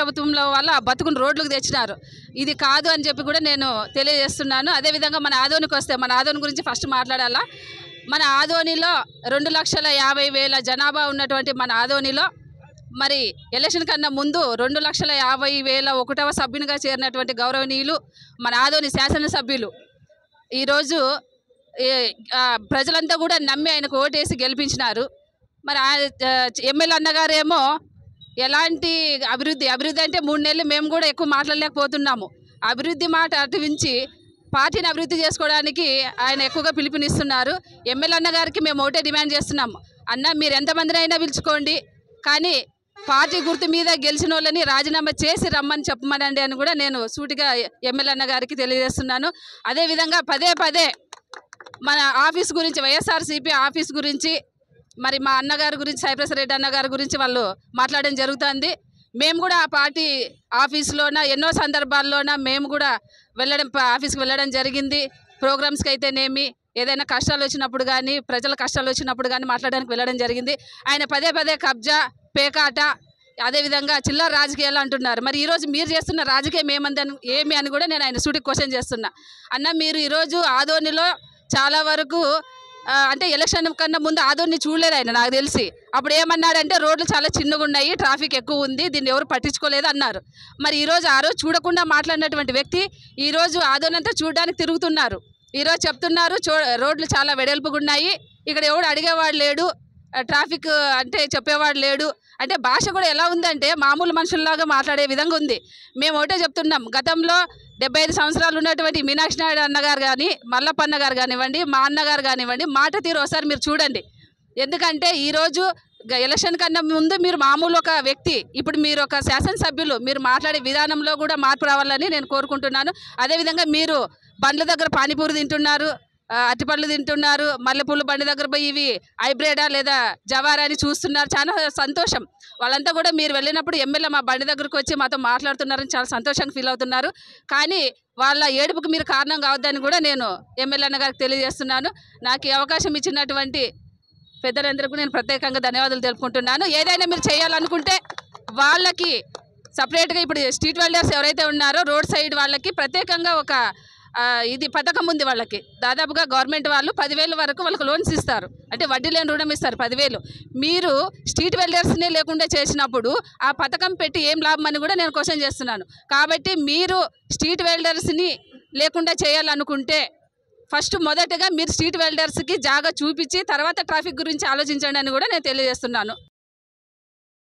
ప్రభుత్వంలో వల్ల ఆ బతుకుని రోడ్లకు తెచ్చినారు. ఇది కాదు అని చెప్పి కూడా నేను తెలియజేస్తున్నాను. అదేవిధంగా మన ఆదోనికి వస్తే, మన ఆదోని గురించి ఫస్ట్ మాట్లాడాలా. మన ఆదోనిలో 2,50,000 జనాభా ఉన్నటువంటి మన ఆదోనిలో మరి ఎలక్షన్ కన్నా ముందు 2,50,000 ఒకటవ సభ్యునిగా చేరినటువంటి గౌరవనీయులు మన ఆదోని శాసనసభ్యులు ఈరోజు ప్రజలంతా కూడా నమ్మి ఆయనకు ఓటేసి గెలిపించినారు. మరి ఎమ్మెల్యే అన్నగారేమో ఎలాంటి అభివృద్ధి అంటే 3 నెలలు మేము కూడా ఎక్కువ మాట్లాడలేకపోతున్నాము. అభివృద్ధి మాట అటువించి పార్టీని అభివృద్ధి చేసుకోవడానికి ఆయన ఎక్కువగా పిలుపునిస్తున్నారు. ఎమ్మెల్యే అన్నగారికి మేము ఒకటే డిమాండ్ చేస్తున్నాము, అన్న మీరు ఎంతమందిని అయినా పిలుచుకోండి, కానీ పార్టీ గుర్తు మీద గెలిచిన వాళ్ళని రాజీనామా చేసి రమ్మని చెప్పమనండి అని కూడా నేను సూటిగా ఎమ్మెల్యే అన్నగారికి తెలియజేస్తున్నాను. అదేవిధంగా పదే మన ఆఫీస్ గురించి, వైఎస్ఆర్సీపీ ఆఫీస్ గురించి, మరి మా అన్నగారి గురించి, సాయిప్రసాద్ రెడ్డి అన్నగారి గురించి వాళ్ళు మాట్లాడడం జరుగుతుంది. మేము కూడా ఆ పార్టీ ఆఫీస్లోన ఎన్నో సందర్భాల్లోన మేము కూడా ఆఫీస్కి వెళ్ళడం జరిగింది. ప్రోగ్రామ్స్కి అయితేనేమి, ఏదైనా కష్టాలు వచ్చినప్పుడు కానీ, ప్రజల కష్టాలు వచ్చినప్పుడు కానీ మాట్లాడడానికి వెళ్ళడం జరిగింది. ఆయన పదే కబ్జా, పేకాట, అదేవిధంగా చిల్లర రాజకీయాలు అంటున్నారు. మరి ఈరోజు మీరు చేస్తున్న రాజకీయం ఏమి అని కూడా నేను ఆయన సూటికి క్వశ్చన్ చేస్తున్నా. అన్న మీరు ఈరోజు ఆదోనిలో చాలా వరకు అంటే ఎలక్షన్ కన్నా ముందు ఆదోని చూడలేదు ఆయన, నాకు తెలిసి. అప్పుడు ఏమన్నాడంటే రోడ్లు చాలా చిన్నగా ఉన్నాయి, ట్రాఫిక్ ఎక్కువ ఉంది, దీన్ని ఎవరు పట్టించుకోలేదు అన్నారు. మరి ఈరోజు ఆ రోజు చూడకుండా మాట్లాడినటువంటి వ్యక్తి ఈరోజు ఆదోని అంతా చూడడానికి తిరుగుతున్నారు. ఈరోజు చెప్తున్నారు రోడ్లు చాలా వెడల్పుగా ఉన్నాయి, ఇక్కడ ఎవడు అడిగేవాడు లేడు, ట్రాఫిక్ అంటే చెప్పేవాడు లేడు. అంటే భాష కూడా ఎలా ఉందంటే మామూలు మనుషుల్లాగా మాట్లాడే విధంగా ఉంది. మేము ఒకటే చెప్తున్నాం, గతంలో 75 సంవత్సరాలు ఉన్నటువంటి మీనాక్షి నాయుడు అన్నగారు కానీ, మల్లప్ప అన్నగారు కానివ్వండి, మా అన్నగారు కానివ్వండి, మాట తీరు ఒకసారి మీరు చూడండి. ఎందుకంటే ఈరోజు ఎలక్షన్ కన్నా ముందు మీరు మామూలు ఒక వ్యక్తి, ఇప్పుడు మీరు ఒక శాసనసభ్యులు, మీరు మాట్లాడే విధానంలో కూడా మార్పు రావాలని నేను కోరుకుంటున్నాను. అదేవిధంగా మీరు బండ్ల దగ్గర పానీపూరి తింటున్నారు, అరటిపళ్ళు తింటున్నారు, మల్లెపూల బండి దగ్గర పోయి ఇవి హైబ్రిడా లేదా జవారా అని చూస్తున్నారు. చాలా సంతోషం. వాళ్ళంతా కూడా మీరు వెళ్ళినప్పుడు ఎమ్మెల్యే మా బండి దగ్గరకు వచ్చి మాతో మాట్లాడుతున్నారని చాలా సంతోషంగా ఫీల్ అవుతున్నారు. కానీ వాళ్ళ ఏడుపుకు మీరు కారణం కావద్దని కూడా నేను ఎమ్మెల్యే అన్నగారికి తెలియజేస్తున్నాను. నాకు ఈ అవకాశం ఇచ్చినటువంటి పెద్దలందరికీ నేను ప్రత్యేకంగా ధన్యవాదాలు తెలుపుకుంటున్నాను. ఏదైనా మీరు చేయాలనుకుంటే వాళ్ళకి సపరేట్గా ఇప్పుడు స్ట్రీట్ వెల్డర్స్ ఎవరైతే ఉన్నారో రోడ్ సైడ్ వాళ్ళకి ప్రత్యేకంగా ఒక ఇది పథకం ఉంది. వాళ్ళకి దాదాపుగా గవర్నమెంట్ వాళ్ళు 10,000 వరకు వాళ్ళకి లోన్స్ ఇస్తారు, అంటే వడ్డీ లేని రుణం ఇస్తారు 10,000. మీరు స్ట్రీట్ వెల్డర్స్నే లేకుండా చేసినప్పుడు ఆ పథకం పెట్టి ఏం లాభం అని కూడా నేను క్వశ్చన్ చేస్తున్నాను. కాబట్టి మీరు స్ట్రీట్ వెల్డర్స్ని లేకుండా చేయాలనుకుంటే ఫస్ట్ మొదటగా మీరు స్ట్రీట్ వెల్డర్స్కి జాగా చూపించి తర్వాత ట్రాఫిక్ గురించి ఆలోచించండి అని కూడా నేను తెలియజేస్తున్నాను.